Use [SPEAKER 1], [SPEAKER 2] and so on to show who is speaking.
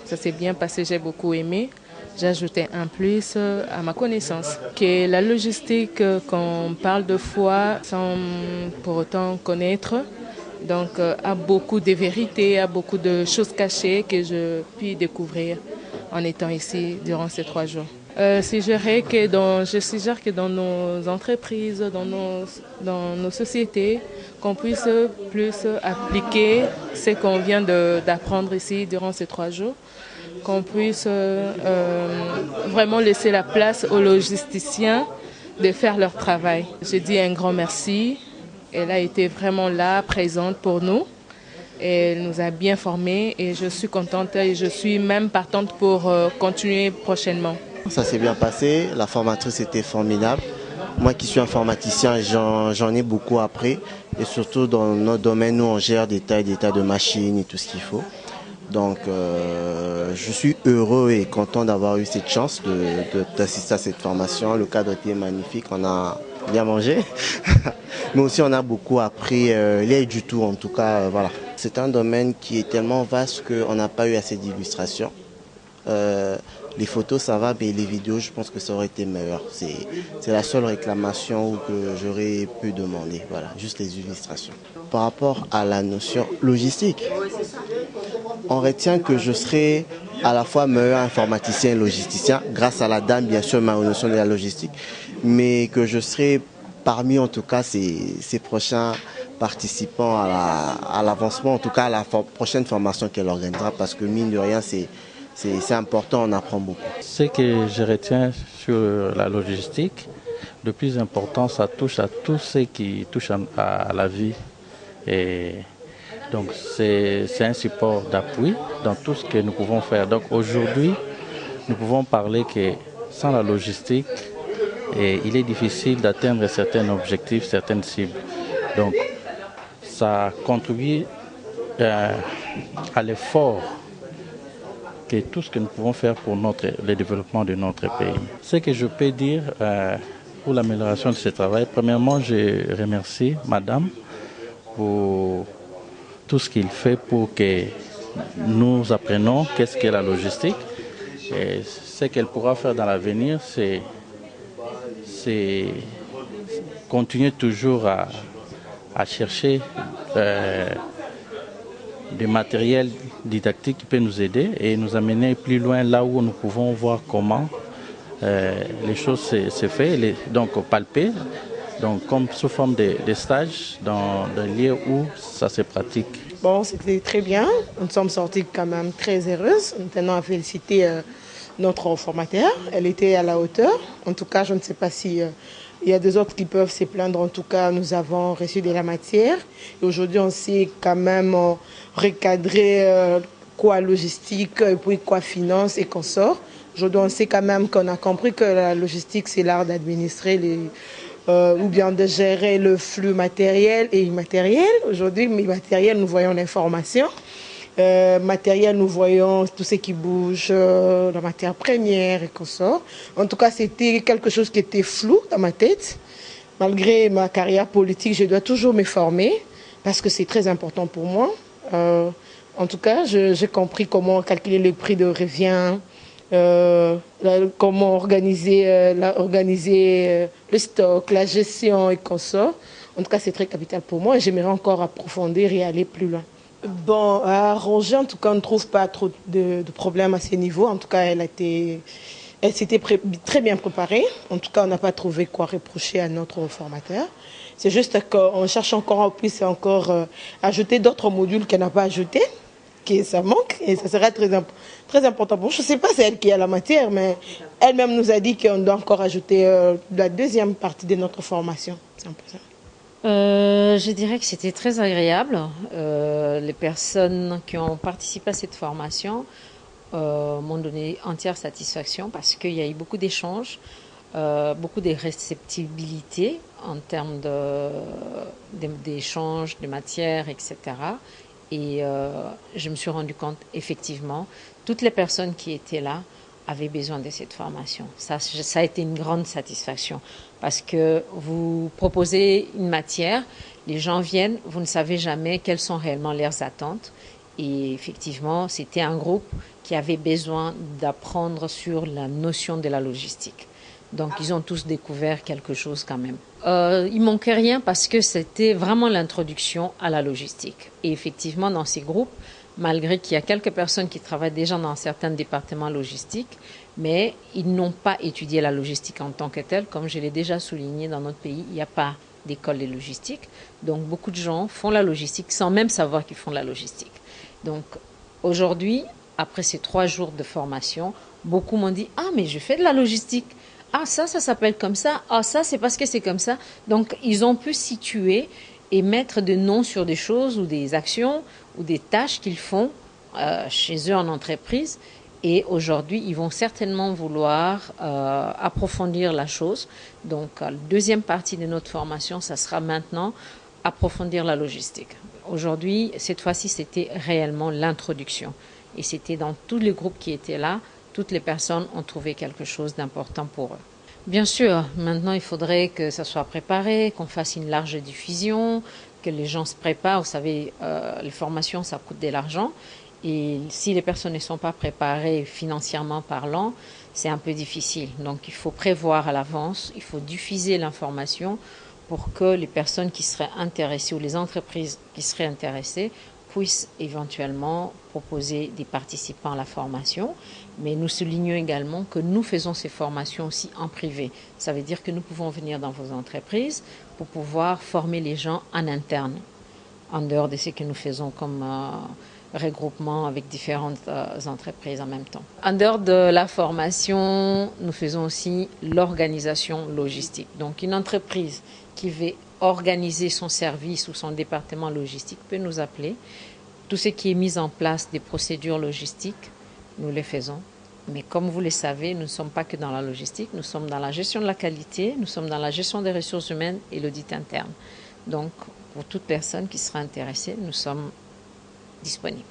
[SPEAKER 1] Ça s'est bien passé, j'ai beaucoup aimé. J'ai ajouté un plus à ma connaissance, que la logistique, qu'on parle de foi sans pour autant connaître, donc a beaucoup de vérités, a beaucoup de choses cachées que je puis découvrir en étant ici durant ces 3 jours. Je suggère que dans nos entreprises, dans nos sociétés, qu'on puisse plus appliquer ce qu'on vient d'apprendre ici durant ces 3 jours, qu'on puisse vraiment laisser la place aux logisticiens de faire leur travail. Je dis un grand merci. Elle a été vraiment là, présente pour nous. Elle nous a bien formés et je suis contente et je suis même partante pour continuer prochainement.
[SPEAKER 2] Ça s'est bien passé, la formatrice était formidable. Moi qui suis informaticien, j'en ai beaucoup appris. Et surtout dans notre domaine, nous on gère des tas de machines et tout ce qu'il faut. Donc je suis heureux et content d'avoir eu cette chance d'assister à cette formation. Le cadre était magnifique, on a bien mangé. Mais aussi on a beaucoup appris, l'aide du tout en tout cas. Voilà. C'est un domaine qui est tellement vaste qu'on n'a pas eu assez d'illustrations. Les photos ça va, mais les vidéos je pense que ça aurait été meilleur. C'est la seule réclamation que j'aurais pu demander. Voilà, juste les illustrations. Par rapport à la notion logistique, on retient que je serai à la fois meilleur informaticien et logisticien, grâce à la dame bien sûr, ma notion de la logistique, mais que je serai parmi en tout cas ces prochains participants à l'avancement, en tout cas à la prochaine formation qu'elle organisera, parce que mine de rien c'est important, on apprend beaucoup.
[SPEAKER 3] Ce que je retiens sur la logistique, le plus important, ça touche à tout ce qui touche à la vie. Et donc c'est un support d'appui dans tout ce que nous pouvons faire. Donc aujourd'hui, nous pouvons parler que sans la logistique, il est difficile d'atteindre certains objectifs, certaines cibles. Donc ça contribue à l'effort que tout ce que nous pouvons faire pour le développement de notre pays. Ce que je peux dire pour l'amélioration de ce travail, premièrement, je remercie Madame pour tout ce qu'il fait pour que nous apprenions qu'est-ce qu'est la logistique. Et ce qu'elle pourra faire dans l'avenir, c'est continuer toujours à chercher des matériels didactiques qui peuvent nous aider et nous amener plus loin là où nous pouvons voir comment les choses se font, donc palper, donc comme sous forme de stages dans des lieux où ça se pratique.
[SPEAKER 4] Bon, c'était très bien. Nous sommes sortis quand même très heureuses. Nous tenons à féliciter notre formateur. Elle était à la hauteur. En tout cas, je ne sais pas si il y a des autres qui peuvent se plaindre. En tout cas, nous avons reçu de la matière. Et aujourd'hui, on sait quand même recadrer quoi logistique, et puis quoi finance et consorts. Aujourd'hui, on sait quand même qu'on a compris que la logistique, c'est l'art d'administrer ou bien de gérer le flux matériel et immatériel. Aujourd'hui, immatériel, nous voyons l'information. Matériel, nous voyons tout ce qui bouge, la matière première et consorts. En tout cas, c'était quelque chose qui était flou dans ma tête. Malgré ma carrière politique, je dois toujours me former parce que c'est très important pour moi. En tout cas, j'ai compris comment calculer le prix de revient, comment organiser le stock, la gestion et consorts. En tout cas, c'est très capital pour moi et j'aimerais encore approfondir et aller plus loin. Bon, à Roger, en tout cas, on ne trouve pas trop de problèmes à ce niveau. En tout cas, elle s'était très bien préparée. En tout cas, on n'a pas trouvé quoi reprocher à notre formateur. C'est juste qu'on cherche encore en plus ajouter d'autres modules qu'elle n'a pas ajoutés, que ça manque, et ça serait très important. Bon, je ne sais pas si c'est elle qui a la matière, mais elle-même nous a dit qu'on doit encore ajouter la deuxième partie de notre formation. C'est un peu ça.
[SPEAKER 5] Je dirais que c'était très agréable. Les personnes qui ont participé à cette formation m'ont donné entière satisfaction parce qu'il y a eu beaucoup d'échanges, beaucoup de réceptibilité en termes d'échanges, de matières, etc. Et je me suis rendu compte, effectivement, toutes les personnes qui étaient là avaient besoin de cette formation. Ça a été une grande satisfaction parce que vous proposez une matière, les gens viennent, vous ne savez jamais quelles sont réellement leurs attentes Et effectivement, c'était un groupe qui avait besoin d'apprendre sur la notion de la logistique. Donc, ils ont tous découvert quelque chose quand même. Il manquait rien parce que c'était vraiment l'introduction à la logistique. Et effectivement, dans ces groupes, malgré qu'il y a quelques personnes qui travaillent déjà dans certains départements logistiques, mais ils n'ont pas étudié la logistique en tant que telle. Comme je l'ai déjà souligné, dans notre pays, il n'y a pas d'école de logistique. Donc, beaucoup de gens font la logistique sans même savoir qu'ils font la logistique. Donc, aujourd'hui, après ces 3 jours de formation, beaucoup m'ont dit « Ah, mais je fais de la logistique. Ah, ça s'appelle comme ça. Ah, ça, c'est parce que c'est comme ça. » Donc, ils ont pu situer et mettre des noms sur des choses ou des actions ou des tâches qu'ils font chez eux en entreprise. Et aujourd'hui, ils vont certainement vouloir approfondir la chose. Donc, la deuxième partie de notre formation, ça sera maintenant approfondir la logistique. Aujourd'hui, cette fois-ci, c'était réellement l'introduction. Et c'était dans tous les groupes qui étaient là, toutes les personnes ont trouvé quelque chose d'important pour eux. Bien sûr, maintenant, il faudrait que ça soit préparé, qu'on fasse une large diffusion, que les gens se préparent. Vous savez, les formations, ça coûte de l'argent. Et si les personnes ne sont pas préparées financièrement parlant, c'est un peu difficile. Donc, il faut prévoir à l'avance, il faut diffuser l'information pour que les personnes qui seraient intéressées ou les entreprises qui seraient intéressées puissent éventuellement proposer des participants à la formation. Mais nous soulignons également que nous faisons ces formations aussi en privé. Ça veut dire que nous pouvons venir dans vos entreprises pour pouvoir former les gens en interne, en dehors de ce que nous faisons comme regroupement avec différentes entreprises en même temps. En dehors de la formation, nous faisons aussi l'organisation logistique. Donc, une entreprise qui veut organiser son service ou son département logistique peut nous appeler. Tout ce qui est mis en place des procédures logistiques, nous les faisons. Mais comme vous le savez, nous ne sommes pas que dans la logistique, nous sommes dans la gestion de la qualité, nous sommes dans la gestion des ressources humaines et l'audit interne. Donc, pour toute personne qui sera intéressée, nous sommes disponibles.